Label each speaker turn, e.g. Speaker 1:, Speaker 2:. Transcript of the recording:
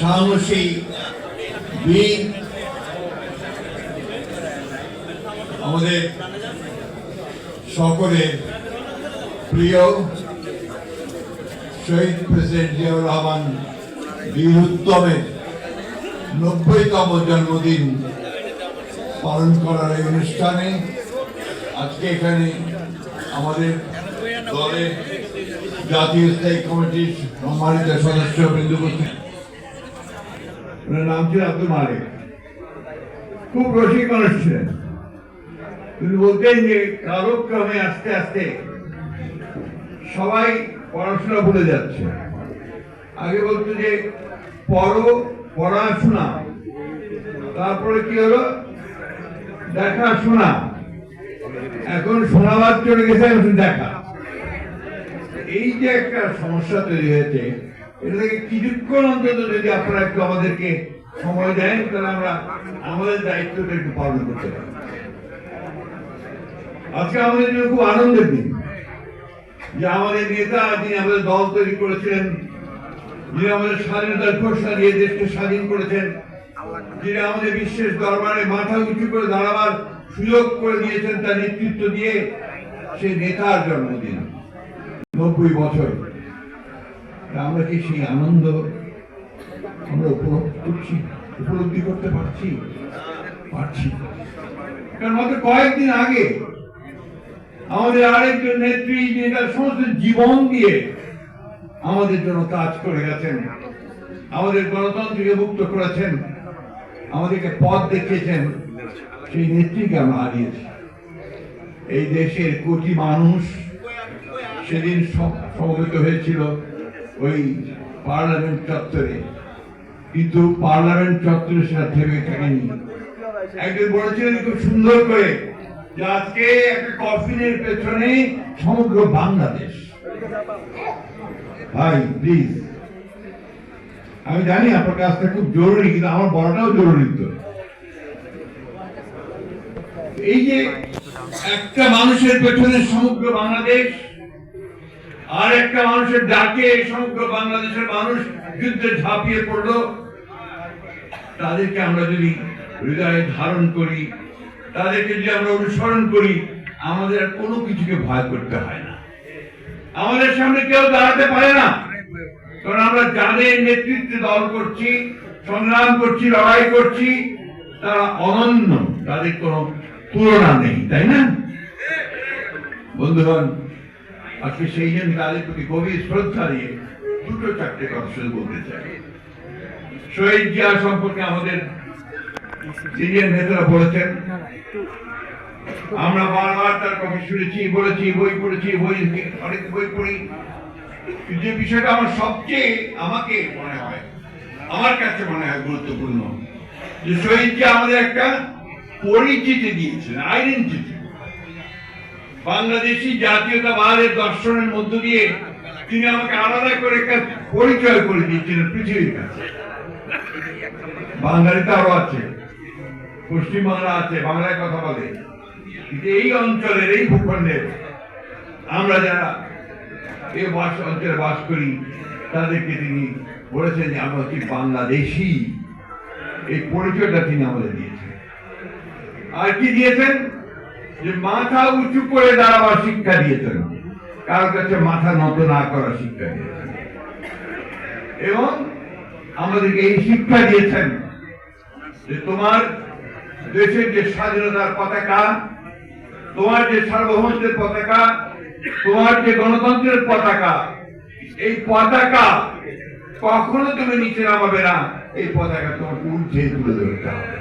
Speaker 1: সাহসী বীর আমাদের সকলের প্রিয় শহীদ প্রেসিডেন্ট জিয়াউর রহমান বীর উত্তমের ৯০তম জন্মদিন পালন করার এই অনুষ্ঠানে আজকে এখানে আমাদের দলের জাতীয় স্থায়ী কমিটির সম্মানিত সদস্য বৃন্দ উপস্থিত। ওনার নাম ছিল আব্দুল মালিক, খুব রসিক মানুষ ছিলেন। তিনি বলতেন যে কালক্রমে আস্তে আস্তে সবাই পড়াশোনা ভুলে যাচ্ছে। আগে বলতো যে পড়াশোনা, তারপরে কি হলো দেখাশোনা, এখন শোনাবাদ চলে গেছে দেখা। এই যে একটা সমস্যা তৈরি হয়েছে, এটা থেকে কিছুক্ষণ অন্তত যদি আপনারা একটু আমাদেরকে সময় দেন, তাহলে আমরা আমাদের দায়িত্বটা একটু পালন করতে পারি। আজকে আমাদের জন্য খুব আনন্দের দিন যে আমাদের নেতা, যিনি আমাদের দল তৈরি করেছিলেন, যিনি আমাদের স্বাধীনতার ঘোষণা দিয়ে দেশকে স্বাধীন করেছেন, যিনি আমাদের বিশ্বের দরবারে মাথা উঁচু করে দাঁড়াবার সুযোগ করে দিয়েছেন তার নেতৃত্ব দিয়ে, সেই নেতার জন্মদিন ৯০ বছর। আমরা কি সেই আনন্দ আমরা উপলব্ধি করতে পারছি? কারণ মাত্র কয়েকদিন আগে আমাদের আরেকজন নেত্রী, যিনি তার সমস্ত জীবন দিয়ে আমাদের জন্য কাজ করে গেছেন, আমাদের গণতন্ত্রকে মুক্ত করেছেন, আমাদেরকে পথ দেখিয়েছেন, সেই নেত্রীকে আমরা হারিয়েছি। এই দেশের কোটি মানুষ সেদিন সমবেত হয়েছিল ওই পার্লামেন্ট চত্বরে, কিন্তু পার্লামেন্ট চত্বরে সেটা থেমে থাকেনি। একজন বলেছিলেন খুব সুন্দর করে যে আজকে একটা কফিনের পেছনে সমগ্র বাংলাদেশ। ভাই প্লিজ, আমি জানি আপনার কাজটা খুব জরুরি, কিন্তু আমার বলাটাও জরুরি। তো এই যে একটা মানুষের পেছনে সমগ্র বাংলাদেশ, আর একটা মানুষের ডাকে সমগ্র বাংলাদেশের মানুষ যুদ্ধে ঝাঁপিয়ে পড়লো, তাদেরকে আমরা যদি হৃদয়ে ধারণ করি, তাদেরকে যদি আমরা অনুসরণ করি, আমাদের আর কোনো কিছুকে ভয় করতে হয় না। আমাদের সামনে কেউ দাঁড়াতে পারে না, কারণ আমরা যাদের নেতৃত্বে দল করছি, সংগ্রাম করছি, লড়াই করছি, তারা অনন্য, তাদের কোনো তুলনা নেই, তাই না বন্ধুগণ? আজকে সেই জন্য তাদের প্রতি গভীর শ্রদ্ধা দিয়ে দুটো চারটে কথা শুধু বলতে চাই। শহীদ জিয়া সম্পর্কে আমাদের সিনিয়র নেতারা বলেছেন, আমরা বারবার তার কথা শুনেছি, বলেছি, বই পড়েছি, অনেক বই পড়ি। যে বিষয়টা আমাকে মনে হয়, আমার কাছে মনে হয় গুরুত্বপূর্ণ, যে শহীদ জিয়া আমাদের একটা পরিচিতি দিয়েছেন, আইডেন্টিটি। বাংলাদেশি জাতীয়তাবাদের দর্শনের মধ্য দিয়ে তিনি আমাকে আলাদা করে একটা পরিচয় করে দিয়েছিলেন পৃথিবীর কাছে। বাঙালিতে আরো আছে, পশ্চিমবাংলা আছে, বাংলায় কথা বলে, কিন্তু এই অঞ্চলের, এই ভূখণ্ডের আমরা যারা এই অঞ্চলে বাস করি, তাদেরকে তিনি বলেছেন যে আমরা হচ্ছি বাংলাদেশি। এই পরিচয়টা তিনি আমাদের দিয়েছেন। আর কি দিয়েছেন? যে মাথা উঁচু করে দাঁড়াবার শিক্ষা দিয়েছেন, কারোর কাছে মাথা নত না করার শিক্ষা দিয়েছেন, এবং আমাদেরকে এই শিক্ষা দিয়েছেন যে তোমার দেশের যে স্বাধীনতার পতাকা, তোমার যে সার্বভৌমত্বের পতাকা, তোমার যে গণতন্ত্রের পতাকা, এই পতাকা কখনো তুমি নিচে নামাবে না, এই পতাকা তোমার ঊর্ধ্বে তুলে ধরতে হবে।